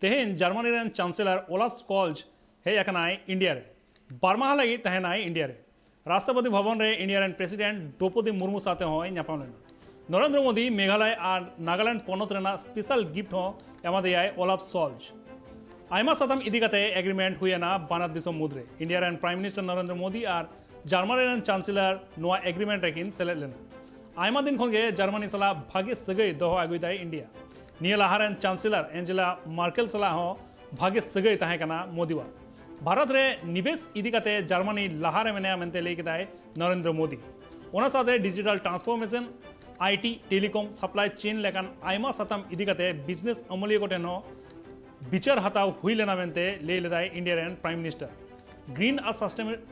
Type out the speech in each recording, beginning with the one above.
तेहेन जर्मनी रेन chancellor Olaf Scholz हे अकनाय इंडिया रे बारमाह लगी तहनाय इंडिया रे राष्ट्रपति भवन रे इंडिया रेन प्रेसिडेंट द्रौपदी मुर्मू साथे होय ᱧᱟᱯᱟᱢ लेना नरेंद्र मोदी मेघालय और नागालैंड पोनत रेना स्पेशल गिफ्ट हो एमादेयाय ओलाफ स्कॉल्ज आयमा साताम इदी कते एग्रीमेंट हुएना बानार दिसम मुद्रे इंडिया रेन प्राइम मिनिस्टर नरेंद्र मोदी और जर्मनी रेन चांसलर नोआ एग्रीमेंट रेकिन सेलेद लेना आयमा दिन खनगे जर्मनी सला भागे सगै दोहो आगुदाय इंडिया निया लाहारेन चांसलर एंजेला मार्केल सला हो भागे सगै ताहे कना मोदीवा भारत रे निवेश इदी कते जर्मनी लाहारे मेने मेनते लई केदाय नरेंद्र मोदी ओना साथे digital transformation IT telecom supply chain लेकान आयमा साताम इदी कते बिजनेस अमलिय कोटेन हो बिचार हताव हुई लेना मेनते ले लेदाय इंडिया रेन प्राइम मिनिस्टर ग्रीन और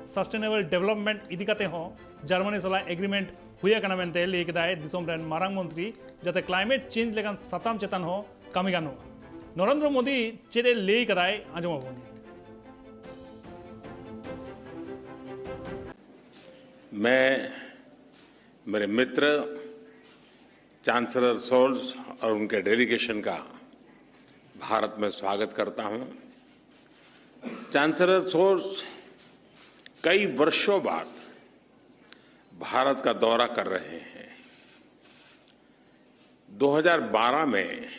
सस्टेनेबल डेवलपमेंट इदी कते हो जर्मनी सला एग्रीमेंट हुए कना मेनते ले केदाय दिसोम रेन मारांग मंत्री जाते क्लाइमेट चेंज लेकान साताम चेतन हो कामी गानो नरेंद्र मोदी चेरे ले कदाय आजमा बोनी मैं मेरे मित्र चांसलर सोल्ज और उनके डेलीगेशन का भारत में स्वागत करता हूं। चांसलर सोल्ज कई वर्षों बाद भारत का दौरा कर रहे हैं। 2012 में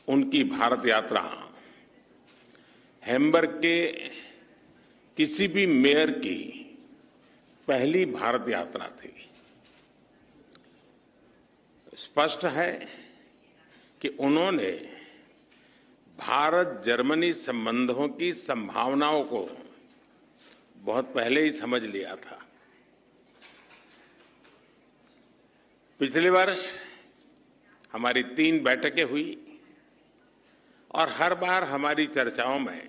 उनकी भारत यात्रा हैम्बर्ग के किसी भी मेयर की पहली भारत यात्रा थी। स्पष्ट है कि उन्होंने भारत जर्मनी संबंधों की संभावनाओं को बहुत पहले ही समझ लिया था। पिछले वर्ष हमारी 3 बैठकें हुई और हर बार हमारी चर्चाओं में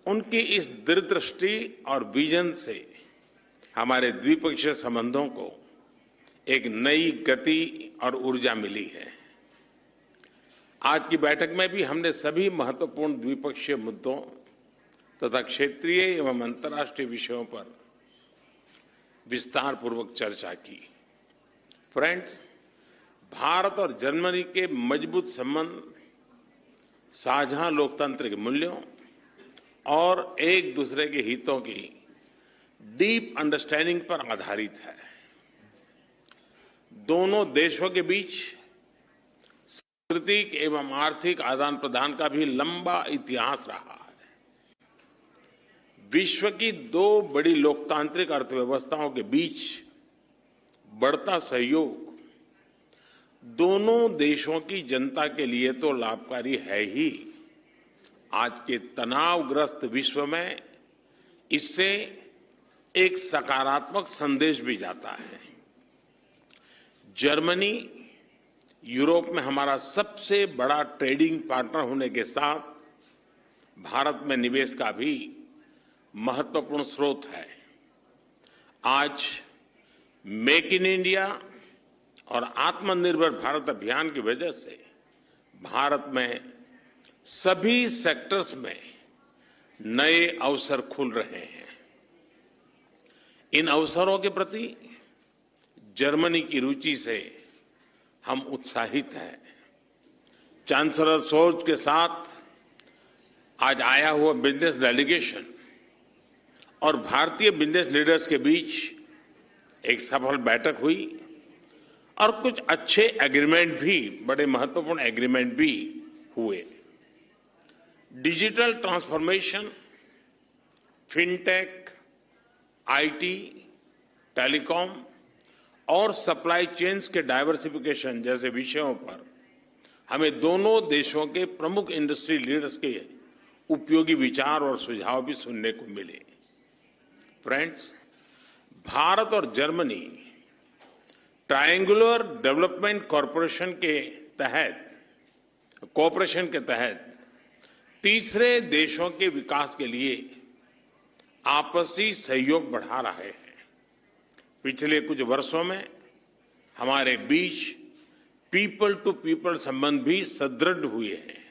उनकी इस दूरदृष्टि और विजन से हमारे द्विपक्षीय संबंधों को एक नई गति और ऊर्जा मिली है। आज की बैठक में भी हमने सभी महत्वपूर्ण द्विपक्षीय मुद्दों तथा क्षेत्रीय एवं अंतर्राष्ट्रीय विषयों पर विस्तार पूर्वक चर्चा की। फ्रेंड्स, भारत और जर्मनी के मजबूत संबंध साझा लोकतांत्रिक मूल्यों और एक दूसरे के हितों की डीप अंडरस्टैंडिंग पर आधारित है। दोनों देशों के बीच सांस्कृतिक एवं आर्थिक आदान प्रदान का भी लंबा इतिहास रहा है। विश्व की 2 बड़ी लोकतांत्रिक अर्थव्यवस्थाओं के बीच बढ़ता सहयोग दोनों देशों की जनता के लिए तो लाभकारी है ही, आज के तनावग्रस्त विश्व में इससे एक सकारात्मक संदेश भी जाता है। जर्मनी यूरोप में हमारा सबसे बड़ा ट्रेडिंग पार्टनर होने के साथ भारत में निवेश का भी महत्वपूर्ण स्रोत है। आज मेक इन इंडिया और आत्मनिर्भर भारत अभियान की वजह से भारत में सभी सेक्टर्स में नए अवसर खुल रहे हैं। इन अवसरों के प्रति जर्मनी की रुचि से हम उत्साहित हैं। चांसलर सोल्ज के साथ आज आया हुआ बिजनेस डेलीगेशन और भारतीय बिजनेस लीडर्स के बीच एक सफल बैठक हुई और कुछ अच्छे एग्रीमेंट भी, बड़े महत्वपूर्ण एग्रीमेंट भी हुए। Digital transformation, fintech, IT, telecom और सप्लाई चेन्स के डाइवर्सिफिकेशन जैसे विषयों पर हमें दोनों देशों के प्रमुख इंडस्ट्री लीडर्स के उपयोगी विचार और सुझाव भी सुनने को मिले। फ्रेंड्स, भारत और जर्मनी ट्रायंगुलर डेवलपमेंट कॉरपोरेशन के तहत तीसरे देशों के विकास के लिए आपसी सहयोग बढ़ा रहे हैं। पिछले कुछ वर्षों में हमारे बीच पीपल टू पीपल संबंध भी सुदृढ़ हुए हैं।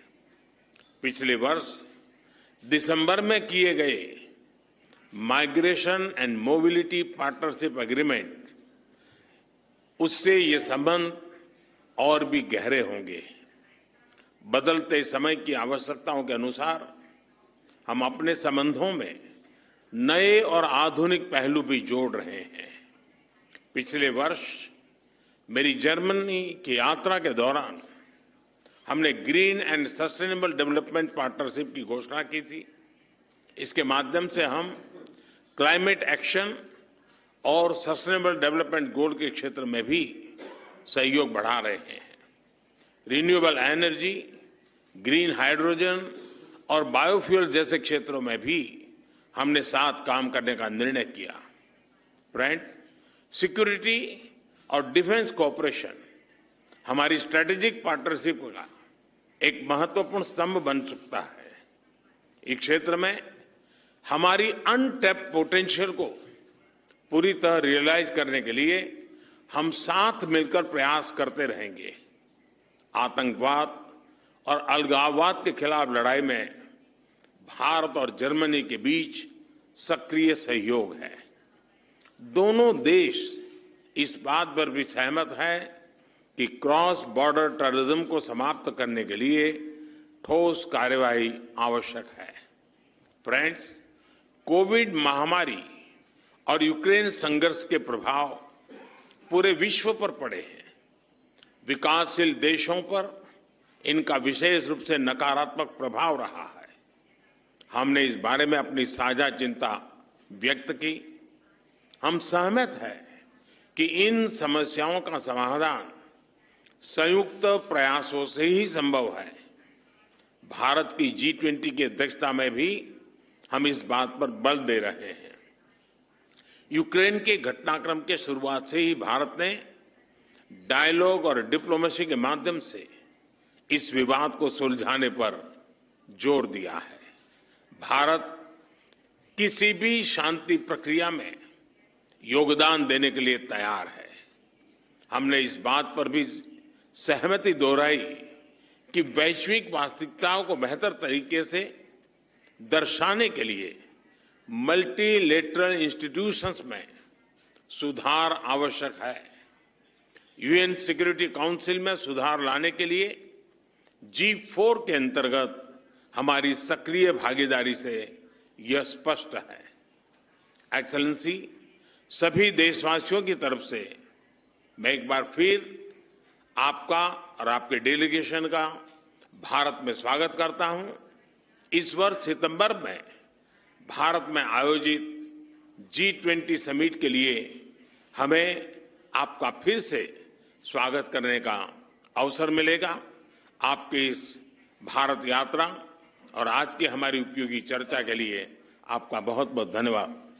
पिछले वर्ष दिसंबर में किए गए migration and mobility partnership agreement, उससे ये संबंध और भी गहरे होंगे। बदलते समय की आवश्यकताओं के अनुसार हम अपने संबंधों में नए और आधुनिक पहलू भी जोड़ रहे हैं। पिछले वर्ष मेरी जर्मनी की यात्रा के दौरान हमने green and sustainable development partnership की घोषणा की थी। इसके माध्यम से हम क्लाइमेट एक्शन और सस्टेनेबल डेवलपमेंट गोल के क्षेत्र में भी सहयोग बढ़ा रहे हैं। रिन्यूएबल एनर्जी, ग्रीन हाइड्रोजन और बायोफ्यूल जैसे क्षेत्रों में भी हमने साथ काम करने का निर्णय किया। फ्रेंड्स, सिक्योरिटी और डिफेंस कोऑपरेशन हमारी स्ट्रेटेजिक पार्टनरशिप का एक महत्वपूर्ण स्तंभ बन सकता है। इस क्षेत्र में हमारी अनटैप्ड पोटेंशियल को पूरी तरह रियलाइज करने के लिए हम साथ मिलकर प्रयास करते रहेंगे। आतंकवाद और अलगाववाद के खिलाफ लड़ाई में भारत और जर्मनी के बीच सक्रिय सहयोग है। दोनों देश इस बात पर भी सहमत है कि क्रॉस बॉर्डर टेररिज्म को समाप्त करने के लिए ठोस कार्रवाई आवश्यक है। फ्रेंड्स, कोविड महामारी और यूक्रेन संघर्ष के प्रभाव पूरे विश्व पर पड़े हैं। विकासशील देशों पर इनका विशेष रूप से नकारात्मक प्रभाव रहा है। हमने इस बारे में अपनी साझा चिंता व्यक्त की। हम सहमत हैं कि इन समस्याओं का समाधान संयुक्त प्रयासों से ही संभव है। भारत की G20 की अध्यक्षता में भी हम इस बात पर बल दे रहे हैं। यूक्रेन के घटनाक्रम के शुरुआत से ही भारत ने डायलॉग और डिप्लोमेसी के माध्यम से इस विवाद को सुलझाने पर जोर दिया है। भारत किसी भी शांति प्रक्रिया में योगदान देने के लिए तैयार है। हमने इस बात पर भी सहमति दोहराई कि वैश्विक वास्तविकताओं को बेहतर तरीके से दर्शाने के लिए मल्टीलेटरल इंस्टीट्यूशंस में सुधार आवश्यक है। यूएन सिक्योरिटी काउंसिल में सुधार लाने के लिए G4 के अंतर्गत हमारी सक्रिय भागीदारी से यह स्पष्ट है। एक्सेलेंसी, सभी देशवासियों की तरफ से मैं एक बार फिर आपका और आपके डेलीगेशन का भारत में स्वागत करता हूं। इस वर्ष सितंबर में भारत में आयोजित G20 समिट के लिए हमें आपका फिर से स्वागत करने का अवसर मिलेगा। आपकी इस भारत यात्रा और आज की हमारी उपयोगी चर्चा के लिए आपका बहुत बहुत धन्यवाद।